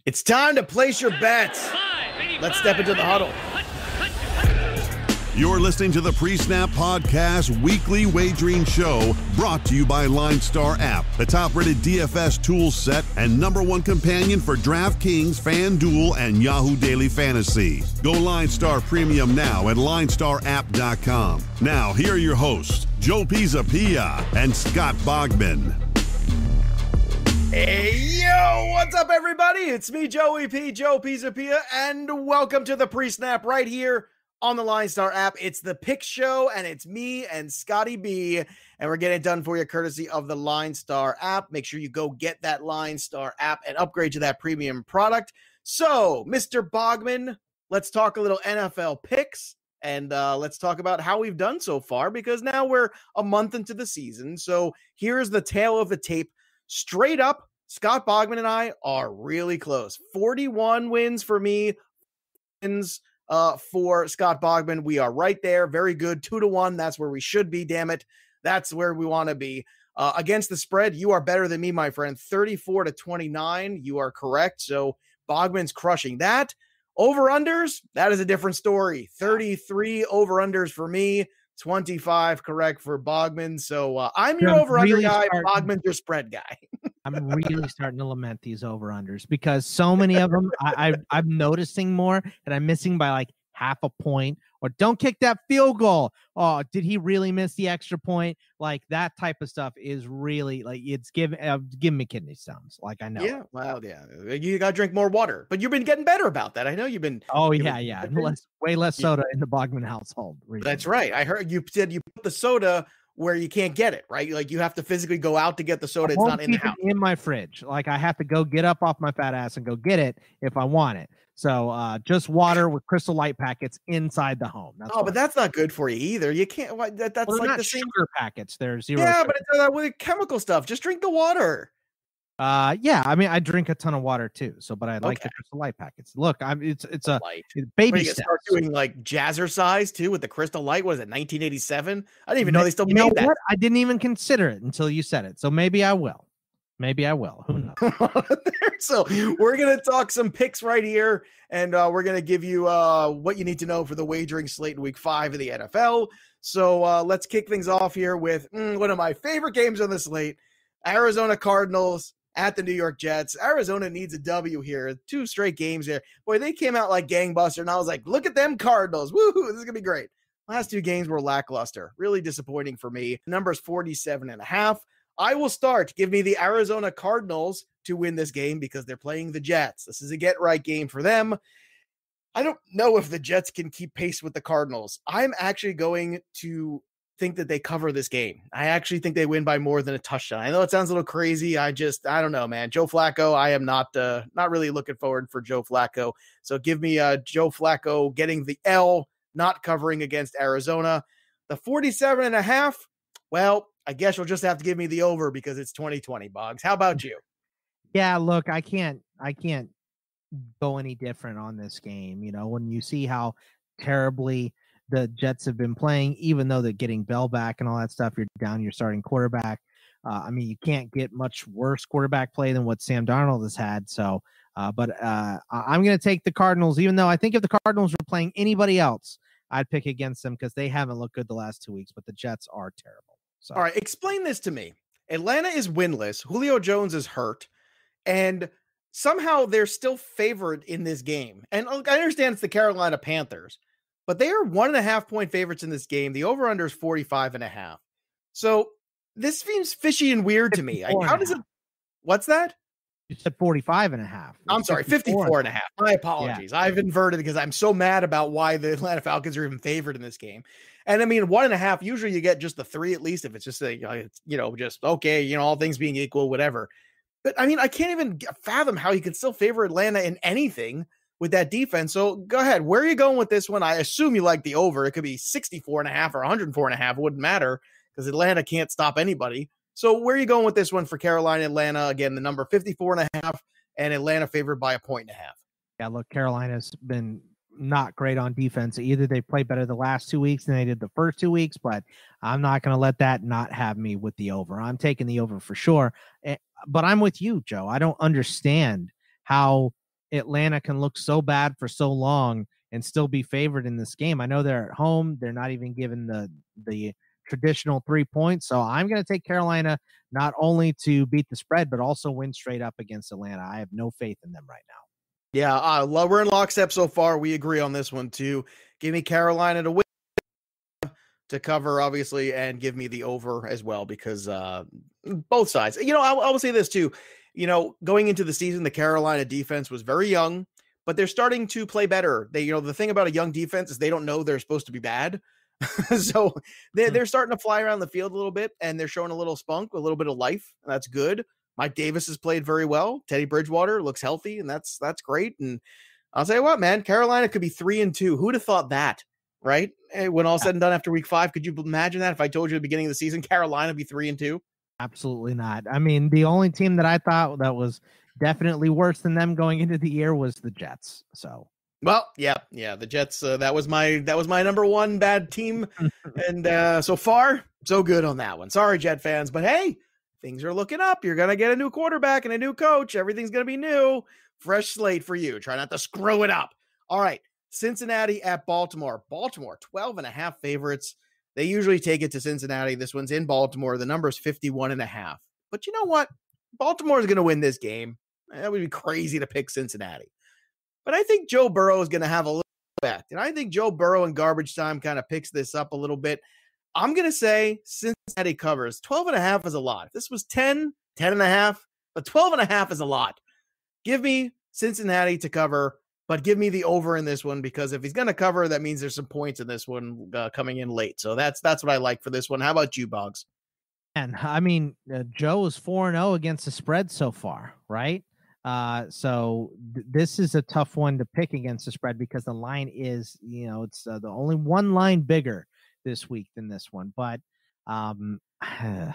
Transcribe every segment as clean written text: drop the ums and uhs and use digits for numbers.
It's time to place your bets. Let's step into the huddle. You're listening to the PreSnap Podcast Weekly Wagering Show, brought to you by LineStar App, the top-rated DFS tool set and #1 companion for DraftKings, FanDuel, and Yahoo Daily Fantasy. Go LineStar Premium now at LineStarApp.com. Now, here are your hosts, Joe Pisapia and Scott Bogman. Hey, yo, what's up, everybody? It's me, Joey P, Joe Pisapia, and welcome to the PreSnap right here on the LineStar app. It's the pick show, and it's me and Scotty B, and we're getting it done for you courtesy of the LineStar app. Make sure you go get that LineStar app and upgrade to that premium product. So, Mr. Bogman, let's talk a little NFL picks, and let's talk about how we've done so far, because now we're a month into the season. So here's the tail of the tape. Straight up, Scott Bogman and I are really close. 41 wins for me, wins for Scott Bogman. We are right there. Very good. 2-1. That's where we should be. Damn it. That's where we want to be. Against the spread, you are better than me, my friend. 34-29. You are correct. So Bogman's crushing that. Over-unders, that is a different story. 33 over-unders for me. 25 correct for Bogman. So I'm your over-under guy. Bogman's your spread guy. I'm really starting to lament these over-unders because so many of them I'm noticing more, and I'm missing by like half a point. Or don't kick that field goal. Oh, did he really miss the extra point? Like that type of stuff is really like it's giving me kidney stones. Like I know. Yeah, well, yeah. You got to drink more water, but you've been getting better about that. I know you've been. Oh yeah. Way less soda in the Bogman household. Recently. That's right. I heard you said you put the soda where you can't get it, right? Like you have to physically go out to get the soda. It's not in the house. In my fridge. Like I have to go get up off my fat ass and go get it if I want it. So just water with Crystal Light packets inside the home. But that's not good for you either. You can't. That's like the same sugar packets. There's zero. Yeah, sugar. but it's with chemical stuff. Just drink the water. Yeah. I mean, I drink a ton of water too. So, but I like the Crystal Light packets. Look, it's a baby steps. Start doing like Jazzercise too with the Crystal Light. What is it? 1987. I didn't even know they still made that. What? I didn't even consider it until you said it. So maybe I will. Who knows? So we're going to talk some picks right here, and we're going to give you what you need to know for the wagering slate in week 5 of the NFL. So let's kick things off here with one of my favorite games on the slate, Arizona Cardinals at the New York Jets. Arizona needs a W here. 2 straight games here. Boy, they came out like gangbuster, and I was like, look at them Cardinals. Woohoo, this is going to be great. Last 2 games were lackluster. Really disappointing for me. The number is 47.5. I will start. Give me the Arizona Cardinals to win this game because they're playing the Jets. This is a get-right game for them. I don't know if the Jets can keep pace with the Cardinals. I'm actually going to think that they cover this game. I actually think they win by more than a touchdown. I know it sounds a little crazy. I don't know, man. Joe Flacco, I am not really looking forward for Joe Flacco. So give me Joe Flacco getting the L, not covering against Arizona. The 47.5, well, I guess you'll just have to give me the over because it's 2020, Boggs. How about you? Yeah, look, I can't go any different on this game. You know, when you see how terribly the Jets have been playing, even though they're getting Bell back and all that stuff, you're down your starting quarterback. I mean, you can't get much worse quarterback play than what Sam Darnold has had. So, I'm going to take the Cardinals, even though I think if the Cardinals were playing anybody else, I'd pick against them because they haven't looked good the last 2 weeks, but the Jets are terrible. So. All right, explain this to me. Atlanta is winless. Julio Jones is hurt, and somehow they're still favored in this game. And look, I understand it's the Carolina Panthers, but they are 1.5-point favorites in this game. The over-under is 45.5. So this seems fishy and weird to me. How does it? What's that? You said 45.5. I'm sorry, 54.5. My apologies. Yeah. I've inverted because I'm so mad about why the Atlanta Falcons are even favored in this game. And I mean, 1.5, usually you get just the 3 at least if it's just just okay, all things being equal, whatever. But I mean, I can't even fathom how you could still favor Atlanta in anything with that defense. So go ahead. Where are you going with this one? I assume you like the over. It could be 64.5 or 104.5. It wouldn't matter because Atlanta can't stop anybody. So where are you going with this one for Carolina, Atlanta? Again, the number 54.5 and Atlanta favored by 1.5. Yeah, look, Carolina's been not great on defense. Either they played better the last 2 weeks than they did the first 2 weeks, but I'm not going to let that not have me with the over. I'm taking the over for sure. But I'm with you, Joe. I don't understand how Atlanta can look so bad for so long and still be favored in this game. I know they're at home. They're not even given the traditional 3 points. So I'm going to take Carolina not only to beat the spread, but also win straight up against Atlanta. I have no faith in them right now. Yeah, we're in lockstep so far. We agree on this one too. Give me Carolina to win, to cover, obviously, and give me the over as well, because both sides. I will say this too. Going into the season, the Carolina defense was very young, but they're starting to play better. The thing about a young defense is they don't know they're supposed to be bad. So they're starting to fly around the field a little bit, and they're showing a little spunk, a little bit of life. That's good. Mike Davis has played very well. Teddy Bridgewater looks healthy, and that's great. And I'll tell you what, man, Carolina could be 3-2. Who'd have thought that, right? When all said and done after week 5, could you imagine that if I told you at the beginning of the season, Carolina would be 3-2? Absolutely not. I mean, the only team that I thought that was definitely worse than them going into the year was the Jets. So, well, yeah, the Jets. That was my number one bad team, and so far, so good on that one. Sorry, Jet fans, but hey, things are looking up. You're gonna get a new quarterback and a new coach. Everything's gonna be new, fresh slate for you. Try not to screw it up. All right, Cincinnati at Baltimore. Baltimore 12.5 favorites. They usually take it to Cincinnati. This one's in Baltimore. The number is 51.5. But you know what? Baltimore is going to win this game. That would be crazy to pick Cincinnati. But I think Joe Burrow is going to have a little effect. And I think Joe Burrow in garbage time kind of picks this up a little bit. I'm going to say Cincinnati covers. 12.5 is a lot. If this was 10.5, but 12.5 is a lot. Give me Cincinnati to cover, but give me the over in this one, because if he's going to cover, that means there's some points in this one coming in late. So that's what I like for this one. How about you, Boggs? And I mean, Joe is 4-0 against the spread so far, right? So this is a tough one to pick against the spread, because the line is, it's the only one line bigger this week than this one. But I'm going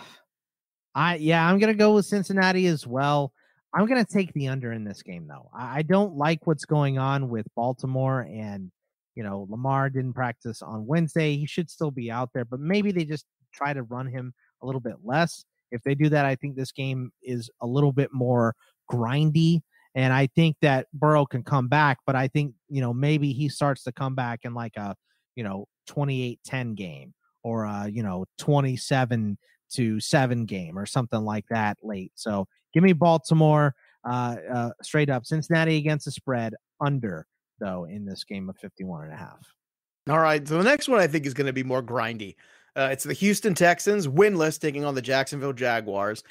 to go with Cincinnati as well. I'm going to take the under in this game, though. I don't like what's going on with Baltimore, and, Lamar didn't practice on Wednesday. He should still be out there, but maybe they just try to run him a little bit less. If they do that, I think this game is a little bit more grindy, and I think that Burrow can come back, but I think, maybe he starts to come back in like a, 28-10 game, or a, 27-7 game or something like that late. So give me Baltimore straight up. Cincinnati against the spread, under, though, in this game of 51.5. All right. So the next one I think is going to be more grindy. It's the Houston Texans, winless, taking on the Jacksonville Jaguars.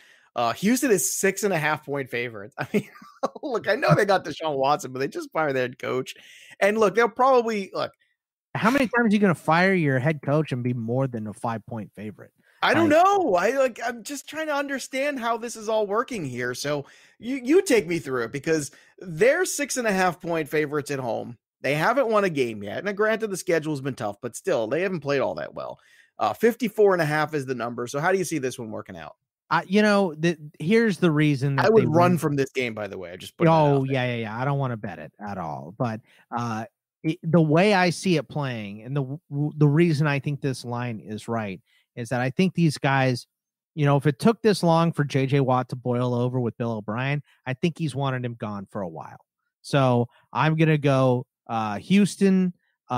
Houston is 6.5-point favorites. I mean, look, I know they got Deshaun Watson, but they just fired their head coach. And look, they'll probably How many times are you going to fire your head coach and be more than a 5-point favorite? I don't know. I'm just trying to understand how this is all working here. So you take me through it, because they're 6.5-point favorites at home. They haven't won a game yet. Now, granted, the schedule's been tough, but still, they haven't played all that well. 54.5 is the number. So how do you see this one working out? Here's the reason that I would run from this game, by the way. I just put yeah. I don't want to bet it at all. But the way I see it playing, and the reason I think this line is right, is that I think these guys, if it took this long for JJ Watt to boil over with Bill O'Brien, I think he's wanted him gone for a while. So I'm going to go Houston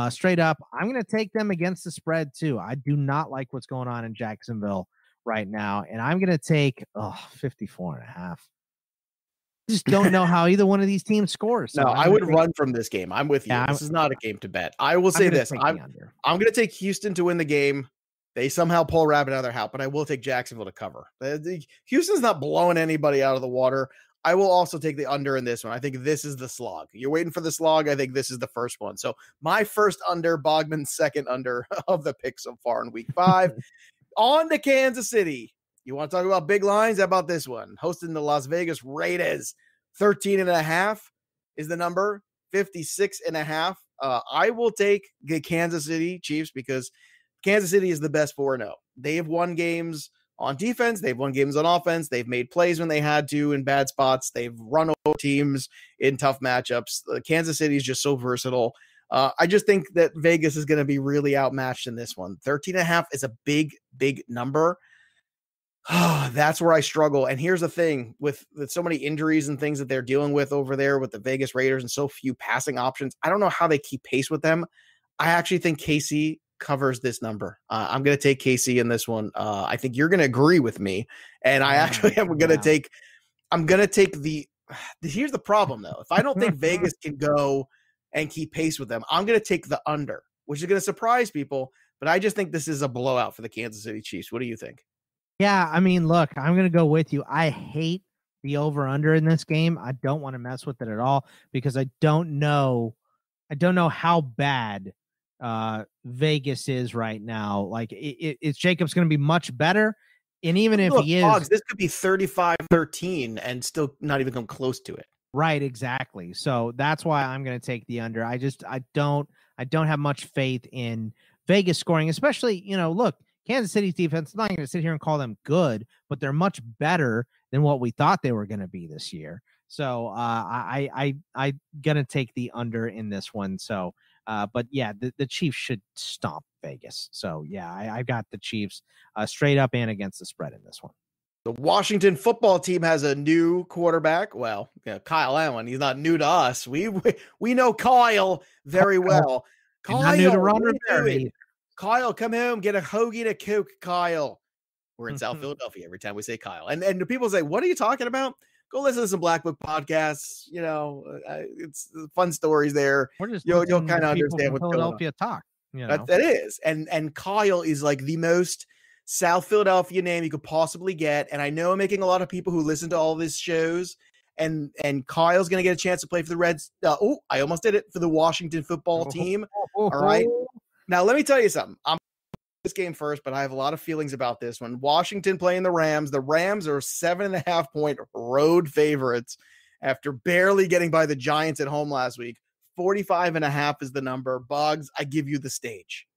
straight up. I'm going to take them against the spread too. I do not like what's going on in Jacksonville right now, and I'm going to take 54.5. Just don't know how either one of these teams scores. So I would run from this game. I'm with you. Yeah, this is not a game to bet. I will say this. I'm going to take Houston to win the game. They somehow pull rabbit out of their hat, but I will take Jacksonville to cover. Houston's not blowing anybody out of the water. I will also take the under in this one. I think this is the slog. You're waiting for the slog. I think this is the first one. So my first under, Bogman's second under of the pick so far in week 5. On to Kansas City. You want to talk about big lines? How about this one? Hosting the Las Vegas Raiders. 13.5 is the number. 56.5. I will take the Kansas City Chiefs, because Kansas City is the best 4-0. They have won games on defense. They've won games on offense. They've made plays when they had to in bad spots. They've run over teams in tough matchups. Kansas City is just so versatile. I just think that Vegas is going to be really outmatched in this one. 13.5 is a big, big number. That's where I struggle. And here's the thing with so many injuries and things that they're dealing with over there with the Vegas Raiders and so few passing options. I don't know how they keep pace with them. I actually think KC covers this number. I'm going to take KC in this one. I think you're going to agree with me. And I actually am going to take, here's the problem though. If I don't think Vegas can go and keep pace with them, I'm going to take the under, which is going to surprise people. But I just think this is a blowout for the Kansas City Chiefs. What do you think? Yeah, I mean, look, I'm going to go with you. I hate the over-under in this game. I don't want to mess with it at all because I don't know how bad Vegas is right now. Like, it's Jacobs going to be much better? And even if he is... Boggs, this could be 35-13 and still not even come close to it. Right, exactly. So that's why I'm going to take the under. I don't have much faith in Vegas scoring, especially, look, Kansas City's defense, I'm not going to sit here and call them good, but they're much better than what we thought they were going to be this year. So I'm going to take the under in this one. So, but yeah, the Chiefs should stomp Vegas. So yeah, I got the Chiefs straight up and against the spread in this one. The Washington football team has a new quarterback. Well, Kyle Allen. He's not new to us. We know Kyle very well. Kyle, not new to Ron Rivera. Kyle, come home, get a hoagie and a Coke, Kyle. We're in South Philadelphia every time we say Kyle. And the people say, what are you talking about? Go listen to some Black Book podcasts. It's fun stories there. You'll kind of understand what's Philadelphia going on. Talk. That is. And Kyle is like the most South Philadelphia name you could possibly get. And I know I'm making a lot of people who listen to all these shows. And Kyle's going to get a chance to play for the Reds. I almost did it for the Washington football team. All right. Now, let me tell you something. I'm this game first, but I have a lot of feelings about this one. Washington playing the Rams. The Rams are 7.5-point road favorites after barely getting by the Giants at home last week. 45.5 is the number. Boggs, I give you the stage.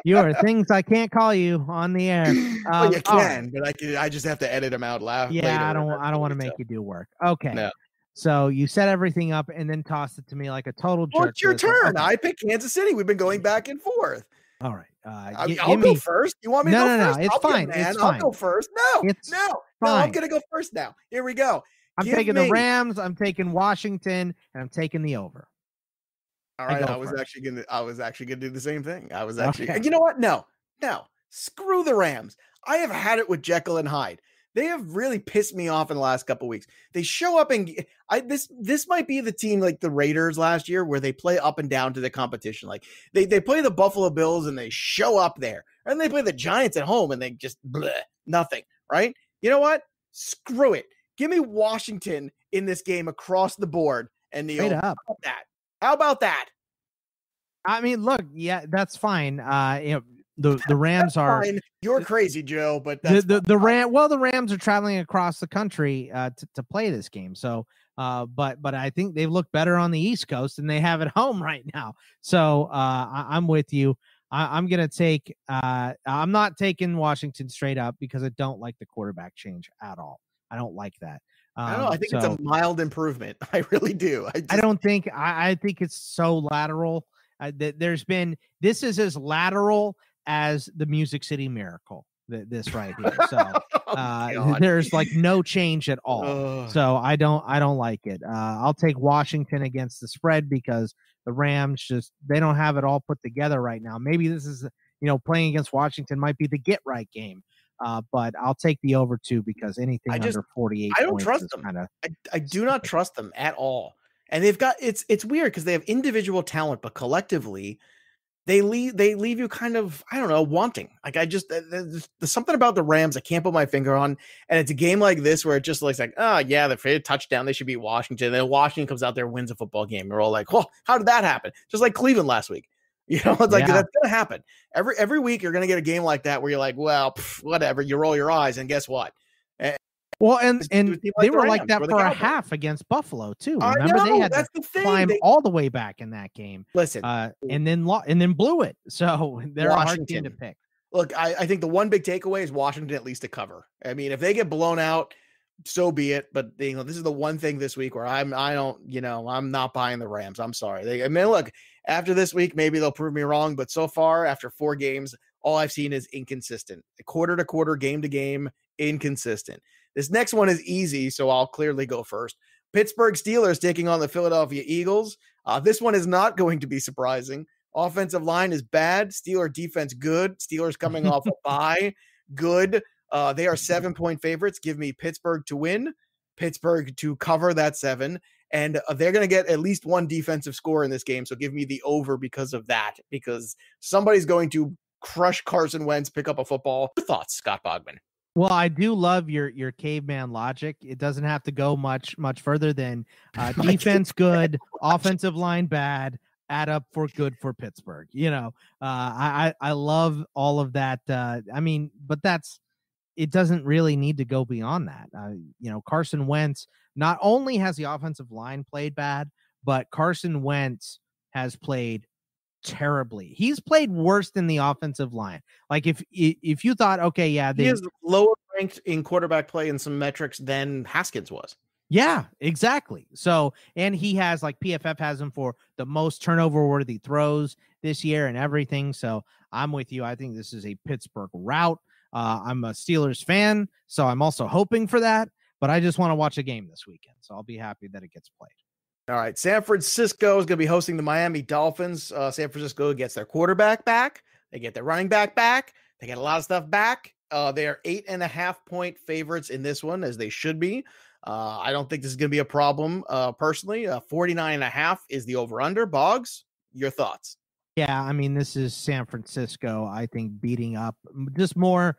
You are things I can't call you on the air. Well, you can, but I just have to edit them out loud. Yeah, later. I don't want to make you do work. Okay. No. So you set everything up and then tossed it to me like a total jerk. Well, it's your turn. Okay. I picked Kansas City. We've been going back and forth. All right. I'll go first. You want me to go first? No, it's fine. I'll go first. No, I'm going to go first now. Here we go. I'm taking the Rams. I'm taking Washington, and I'm taking the over. All right. I was actually gonna do the same thing. You know what? No. Screw the Rams. I have had it with Jekyll and Hyde. They have really pissed me off in the last couple of weeks. They show up and this might be the team like the Raiders last year where they play up and down to the competition. Like they play the Buffalo Bills and they show up there, and they play the Giants at home and they just nothing. Right? You know what? Screw it. Give me Washington in this game across the board and the over. How about that? I mean, look, yeah, that's fine. The Rams are fine. You're crazy, Joe, but that's the Rams are traveling across the country to play this game. So but I think they've looked better on the East Coast than they have at home right now. So I'm with you. I'm gonna take I'm not taking Washington straight up because I don't like the quarterback change at all. I don't like that. I don't know. I think it's a mild improvement. I really do. I think it's so lateral. This is as lateral as the Music City Miracle. This right here. So there's like no change at all. So I don't like it. I'll take Washington against the spread because the Rams they don't have it all put together right now. Maybe this is playing against Washington might be the get right game. But I'll take the over 2 because anything under 48. I don't trust them. I do not trust them at all. And they've got it's weird because they have individual talent, but collectively they leave you kind of, I don't know, wanting. Like there's something about the Rams I can't put my finger on. And it's a game like this where it just looks like, oh yeah, they're afraid of touchdown. They should beat Washington. And then Washington comes out there, wins a football game. We're all like, well, how did that happen? Just like Cleveland last week. It's like that's going to happen. Every week you're going to get a game like that where you're like, well, whatever. You roll your eyes, and guess what? And they were like that for a half against Buffalo too. Remember they had to climb all the way back in that game. Listen, and then blew it. So they're a hard team to pick. Look, I think the one big takeaway is Washington at least to cover. I mean, if they get blown out, so be it. But this is the one thing this week where I'm not buying the Rams. I'm sorry. Look, After this week, maybe they'll prove me wrong, but so far, after 4 games, all I've seen is inconsistent. Quarter to quarter, game to game, inconsistent. This next one is easy, so I'll clearly go first. Pittsburgh Steelers taking on the Philadelphia Eagles. This one is not going to be surprising. Offensive line is bad. Steeler defense good. Steelers coming off a bye, good. They are 7-point favorites. Give me Pittsburgh to win, Pittsburgh to cover that 7, and they're going to get at least one defensive score in this game. So give me the over because of that, because somebody's going to crush Carson Wentz, pick up a football. Your thoughts, Scott Bogman? Well, I do love your caveman logic. It doesn't have to go much further than defense good, offensive line bad, add up for good for Pittsburgh. I love all of that. But it doesn't really need to go beyond that. Carson Wentz not only has the offensive line played bad, but Carson Wentz has played terribly. He's played worse than the offensive line. Like if you thought, okay, yeah, he is lower ranked in quarterback play in some metrics than Haskins was. Yeah, exactly. So, and he has, like, PFF has him for the most turnover worthy throws this year and everything. So I'm with you. I think this is a Pittsburgh rout. I'm a Steelers fan, so I'm also hoping for that, but I just want to watch a game this weekend. So I'll be happy that it gets played. All right, San Francisco is going to be hosting the Miami Dolphins. San Francisco gets their quarterback back. They get their running back back. They get a lot of stuff back. They are 8.5-point favorites in this one, as they should be. I don't think this is going to be a problem, personally. 49.5 is the over-under. Boggs, your thoughts? Yeah, I mean, this is San Francisco, I think, beating up just more.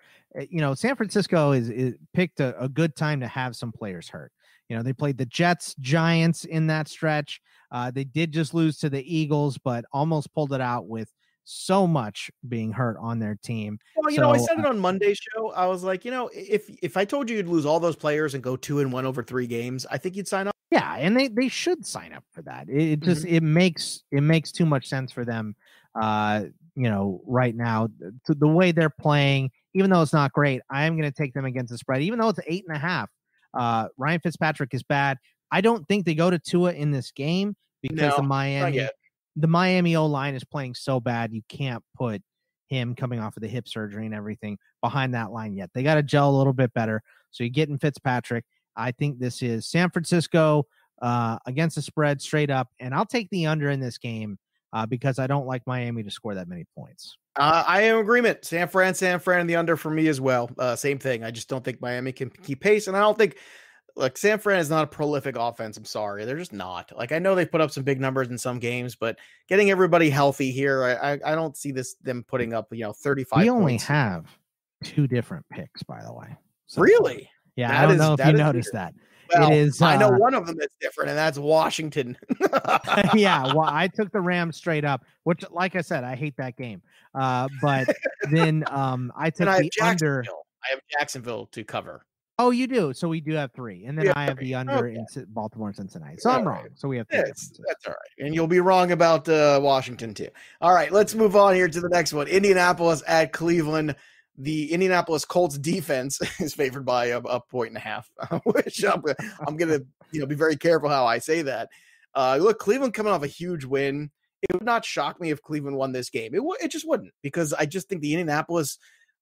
San Francisco is picked a good time to have some players hurt. They played the Jets, Giants in that stretch. They did just lose to the Eagles, but almost pulled it out with so much being hurt on their team. Well, I said it on Monday's show. I was like, if I told you you'd lose all those players and go 2-1 over 3 games, I think you'd sign up. Yeah, and they should sign up for that. It just it makes too much sense for them. Right now, to the way they're playing, even though it's not great, I am going to take them against the spread, even though it's 8.5. Ryan Fitzpatrick is bad. I don't think they go to Tua in this game because the Miami O-line is playing so bad. You can't put him coming off of the hip surgery and everything behind that line yet. They got to gel a little bit better. So you get in Fitzpatrick. I think this is San Francisco against the spread straight up, and I'll take the under in this game because I don't like Miami to score that many points. I am in agreement. San Fran, and the under for me as well. Same thing. I just don't think Miami can keep pace, and I don't think San Fran is not a prolific offense. I'm sorry, they're just not. I know they put up some big numbers in some games, but getting everybody healthy here, I don't see them putting up 35. We only have 2 different picks, by the way. So, really? Yeah, I don't know if you noticed that. Well, it is. I know one of them that's different, and that's Washington. Yeah, well, I took the Rams straight up, which, like I said, I hate that game. But then I took the under. I have Jacksonville to cover. Oh, you do? So we do have 3, and then I have the under in Baltimore and Cincinnati. So I'm wrong. So we have 3. That's all right, and you'll be wrong about Washington too. All right, let's move on here to the next one. Indianapolis at Cleveland. The Indianapolis Colts defense is favored by a 1.5, which I'm going to be very careful how I say that. Look, Cleveland coming off a huge win. It would not shock me if Cleveland won this game. It just wouldn't, because I just think the Indianapolis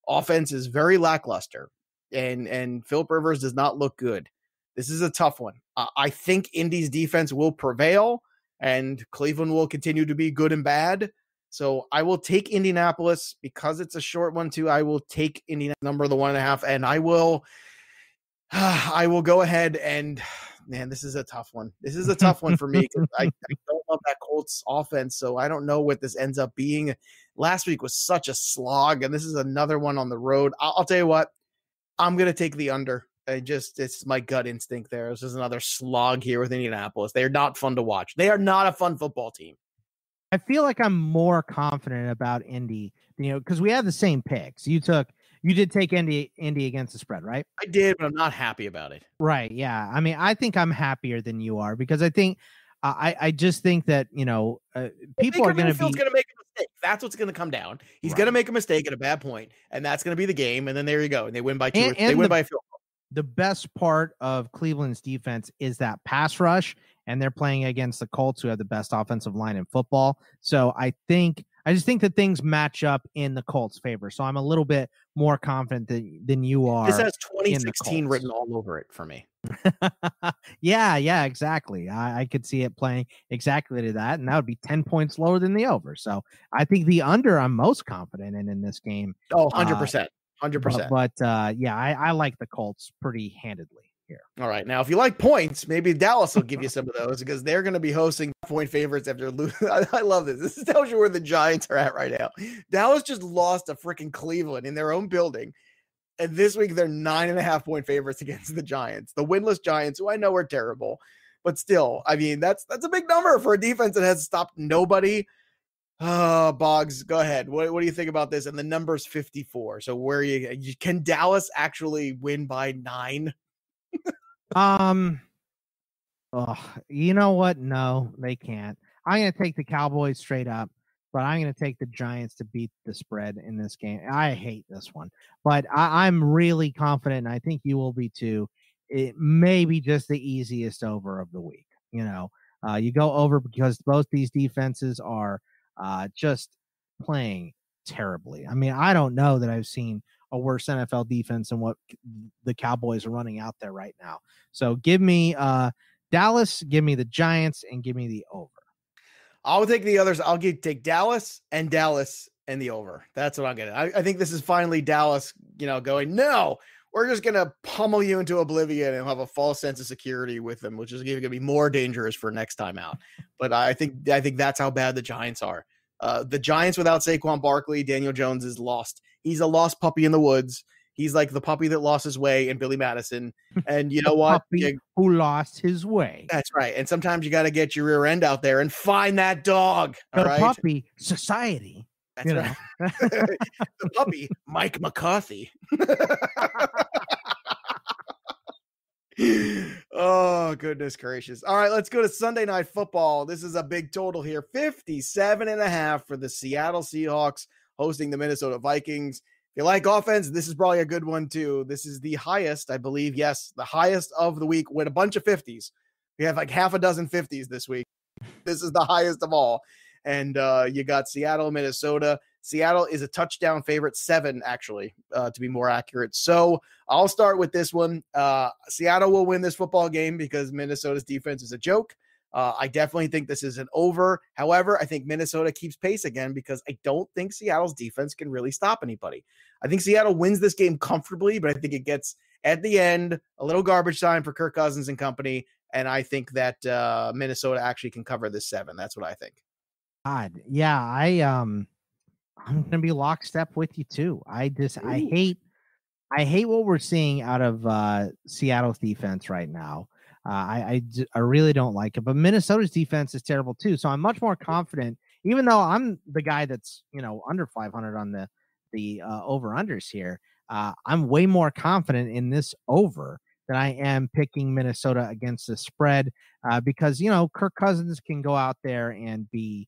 offense is very lackluster, and Philip Rivers does not look good. This is a tough one. I think Indy's defense will prevail, and Cleveland will continue to be good and bad. So I will take Indianapolis because it's a short one too. I will take Indianapolis number the 1.5, and I will go ahead and, man, this is a tough one. This is a tough one for me because I don't love that Colts offense. So I don't know what this ends up being. Last week was such a slog, and this is another one on the road. I'll tell you what, I'm going to take the under. It's my gut instinct there. This is another slog here with Indianapolis. They are not fun to watch. They are not a fun football team. I feel like I'm more confident about Indy, because we have the same picks. You did take Indy against the spread, right? I did, but I'm not happy about it. Right. Yeah. I mean, I think I'm happier than you are, because I think I just think that, people are going to make a mistake. That's what's going to come down. He's going to make a mistake at a bad point, and that's going to be the game. And then there you go. And they win by 2. They win by a field goal. The best part of Cleveland's defense is that pass rush, and they're playing against the Colts, who have the best offensive line in football. So I just think that things match up in the Colts' favor. So I'm a little bit more confident than you are. This has 2016 written all over it for me. Yeah, exactly. I could see it playing exactly to that, and that would be 10 points lower than the over. So I think the under I'm most confident in this game. Oh, 100%. 100%. But yeah, I like the Colts pretty handedly here. All right. Now, if you like points, maybe Dallas will give you some of those because they're going to be hosting point favorites after losing. I love this. This tells you where the Giants are at right now. Dallas just lost to freaking Cleveland in their own building. And this week, they're 9.5 point favorites against the Giants, the winless Giants, who I know are terrible. But still, I mean, that's a big number for a defense that has stopped nobody. Boggs, go ahead. What do you think about this? And the number's 54. So can Dallas actually win by 9? You know what? No, they can't. I'm going to take the Cowboys straight up, but I'm going to take the Giants to beat the spread in this game. I hate this one, but I'm really confident, and I think you will be too. It may be just the easiest over of the week. You go over because both these defenses are just playing terribly. I mean, I don't know that I've seen a worse NFL defense than what the Cowboys are running out there right now. So give me Dallas, give me the Giants, and give me the over. I'll take the others. I'll take Dallas and the over. That's what I'm getting. I think this is finally Dallas, going, no, we're just going to pummel you into oblivion and have a false sense of security with them, which is going to be more dangerous for next time out. But I think that's how bad the Giants are. The Giants without Saquon Barkley, Daniel Jones is lost. He's a lost puppy in the woods. He's like the puppy that lost his way in Billy Madison. And you know what? Puppy who lost his way. That's right. And sometimes you got to get your rear end out there and find that dog. The puppy society. That's right. The puppy, Mike McCarthy. Oh, goodness gracious. All right, let's go to Sunday Night Football. This is a big total here. 57.5 for the Seattle Seahawks hosting the Minnesota Vikings. If you like offense, this is probably a good one too. This is the highest, I believe. Yes, the highest of the week with a bunch of 50s. We have like half a dozen 50s this week. This is the highest of all. And you got Seattle, Minnesota. Seattle is a touchdown favorite, 7 actually, to be more accurate. So I'll start with this one. Seattle will win this football game because Minnesota's defense is a joke. I definitely think this is an over. However, I think Minnesota keeps pace again because I don't think Seattle's defense can really stop anybody. I think Seattle wins this game comfortably, but I think it gets at the end a little garbage time for Kirk Cousins and company. And I think that Minnesota actually can cover this 7. That's what I think. God, yeah, I'm gonna be lockstep with you too. I hate what we're seeing out of Seattle's defense right now. I really don't like it, but Minnesota's defense is terrible too. So I'm much more confident, even though I'm the guy that's under 500 on the over unders here. I'm way more confident in this over than I am picking Minnesota against the spread because Kirk Cousins can go out there and be.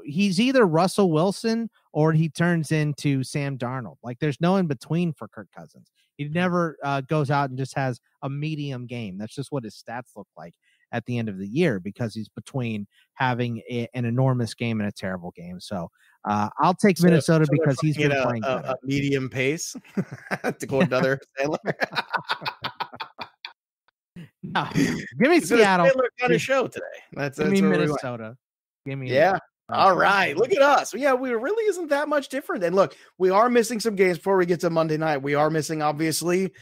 He's either Russell Wilson or he turns into Sam Darnold. Like there's no in between for Kirk Cousins. He never goes out and just has a medium game. That's just what his stats look like at the end of the year because he's between having an enormous game and a terrible game. So I'll take Minnesota because he's been playing a medium pace to quote another Sandler. No, give me Seattle. Kind of show today. That's give me Minnesota. Yeah. All right. Look at us. Yeah, we really isn't that much different. And look, we are missing some games before we get to Monday night. We are missing, obviously.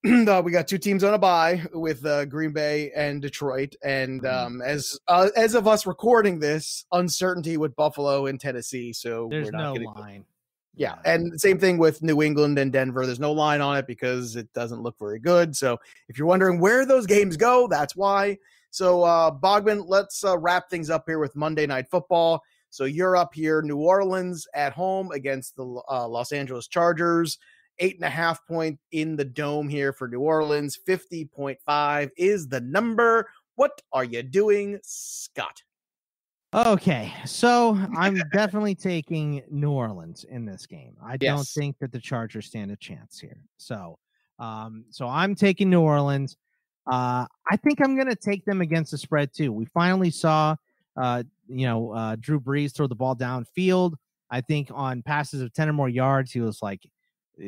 We got 2 teams on a bye with Green Bay and Detroit. And as of us recording this, uncertainty with Buffalo and Tennessee. So there's no line. Yeah. And same thing with New England and Denver. There's no line on it because it doesn't look very good. So if you're wondering where those games go, that's why. So, Bogman, let's wrap things up here with Monday Night Football. So you're up here, New Orleans at home against the Los Angeles Chargers. 8.5 point in the dome here for New Orleans. 50.5 is the number. What are you doing, Scott? Okay, so I'm definitely taking New Orleans in this game. I don't think that the Chargers stand a chance here. So I'm taking New Orleans. I think I'm going to take them against the spread too. We finally saw, Drew Brees throw the ball downfield. I think on passes of 10 or more yards, it was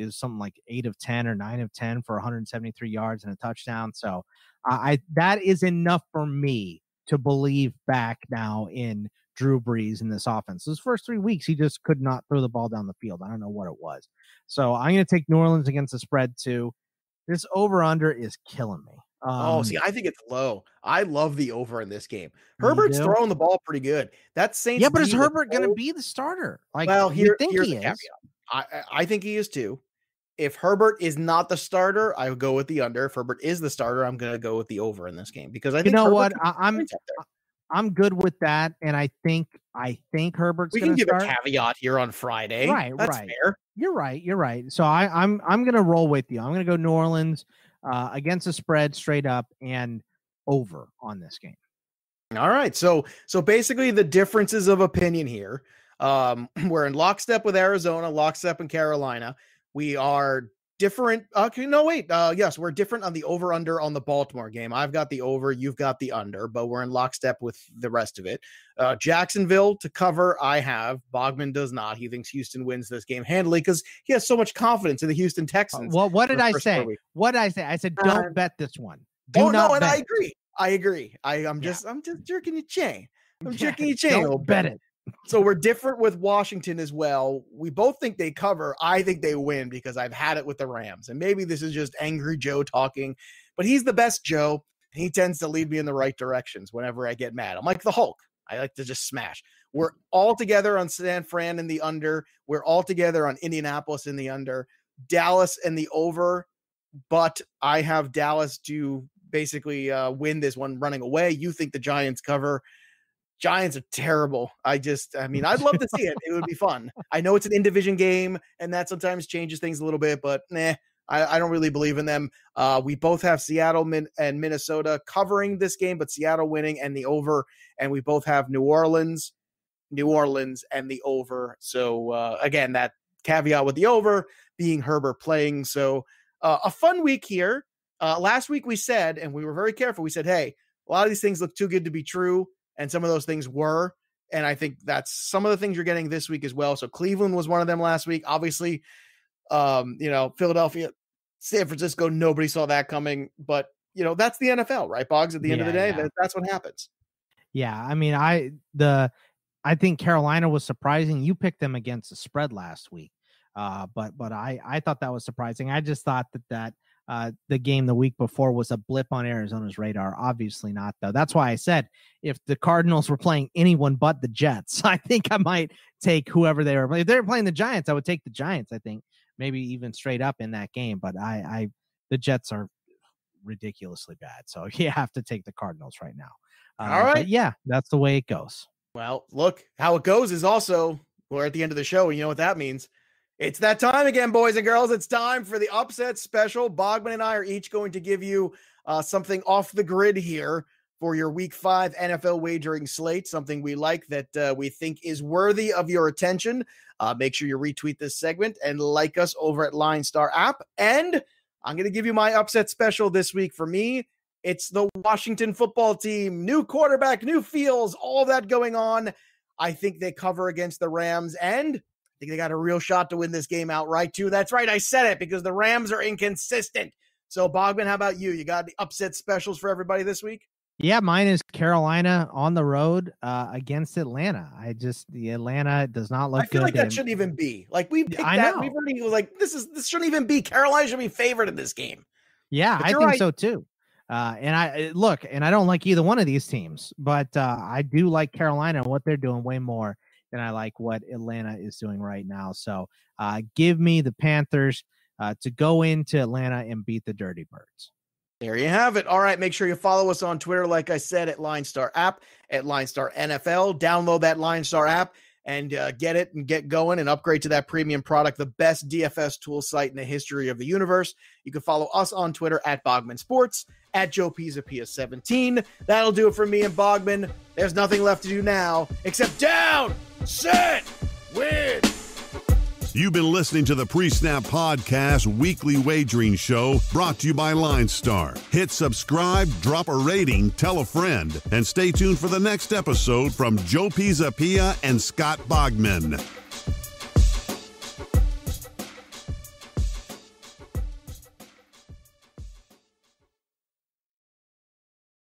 something like 8 of 10 or 9 of 10 for 173 yards and a touchdown. So that is enough for me to believe back now in Drew Brees in this offense. Those first 3 weeks, he just could not throw the ball down the field. I don't know what it was. So I'm going to take New Orleans against the spread too. This over-under is killing me. I think it's low. I love the over in this game. Herbert's throwing the ball pretty good. That's Saints. Yeah, but is Herbert going to be the starter? Here's the caveat. I think he is too. If Herbert is not the starter, I would go with the under. If Herbert is the starter, I'm going to go with the over in this game because I think I'm good with that, and I think Herbert's. We can give a caveat here on Friday. Right, that's right. fair. You're right. So I'm going to roll with you. I'm going to go New Orleans against the spread straight up and over on this game. All right. So basically the differences of opinion here. We're in lockstep with Arizona, lockstep in Carolina. We are different. Yes, we're different on the over under on the Baltimore game. I've got the over, you've got the under, but we're in lockstep with the rest of it. Jacksonville to cover, I have. Bogman does not. He thinks Houston wins this game handily because he has so much confidence in the Houston Texans. Well, what did I say? I said don't bet this one. Do not bet. I agree. I'm just jerking your chain. Jerking your chain. Don't bet it. So we're different with Washington as well. We both think they cover. I think they win because I've had it with the Rams. And maybe this is just angry Joe talking, but he's the best Joe. And he tends to lead me in the right directions whenever I get mad. I'm like the Hulk. I like to just smash. We're all together on San Fran in the under. We're all together on Indianapolis in the under. Dallas and the over. But I have Dallas to basically win this one running away. You think the Giants cover. Giants are terrible. I'd love to see it. It would be fun. I know it's an in-division game, and that sometimes changes things a little bit, but I don't really believe in them. We both have Seattle and Minnesota covering this game, but Seattle winning and the over, and we both have New Orleans and the over. So, again, that caveat with the over being Herbert playing. So, a fun week here. Last week we said, and we were very careful, we said, hey, a lot of these things look too good to be true. And some of those things were, and I think that's some of the things you're getting this week as well. So Cleveland was one of them last week. Obviously, Philadelphia, San Francisco, nobody saw that coming. But, that's the NFL, right, Boggs? At the end of the day, that's what happens. Yeah, I mean, I think Carolina was surprising. You picked them against the spread last week, but I thought that was surprising. I just thought that the game the week before was a blip on Arizona's radar. Obviously not, though. That's why I said if the Cardinals were playing anyone but the Jets, I think I might take whoever they were. If they were playing the Giants, I would take the Giants, I think, maybe even straight up in that game. But the Jets are ridiculously bad. So you have to take the Cardinals right now. All right. Yeah, that's the way it goes. Well, look, how it goes is also, we're at the end of the show. And you know what that means? It's that time again, boys and girls. It's time for the upset special. Bogman and I are each going to give you something off the grid here for your Week 5 NFL wagering slate, something we like that we think is worthy of your attention. Make sure you retweet this segment and like us over at LineStar App. And I'm going to give you my upset special this week. For me, it's the Washington football team. New quarterback, new feels, all that going on. I think they cover against the Rams, and I think they got a real shot to win this game outright, too. That's right, I said it, because the Rams are inconsistent. So, Bogman, how about you? You got the upset specials for everybody this week? Yeah, mine is Carolina on the road against Atlanta. The Atlanta does not look good. I feel like that shouldn't even be. Like, we picked that. We've already like, this shouldn't even be. Carolina should be favored in this game. Yeah, I think so, too. And I don't like either one of these teams, but I do like Carolina and what they're doing way more than I like what Atlanta is doing right now. So give me the Panthers to go into Atlanta and beat the Dirty Birds. There you have it. All right. Make sure you follow us on Twitter, like I said, at LineStar App, at LineStar NFL. Download that LineStar app and get it and get going and upgrade to that premium product, the best DFS tool site in the history of the universe. You can follow us on Twitter at Bogman Sports, at Joe Pisapia 17. That'll do it for me and Bogman. There's nothing left to do now except down, sit, win. You've been listening to the PreSnap Podcast Weekly Wagering Show, brought to you by LineStar. Hit subscribe, drop a rating, tell a friend, and stay tuned for the next episode from Joe Pisapia and Scott Bogman.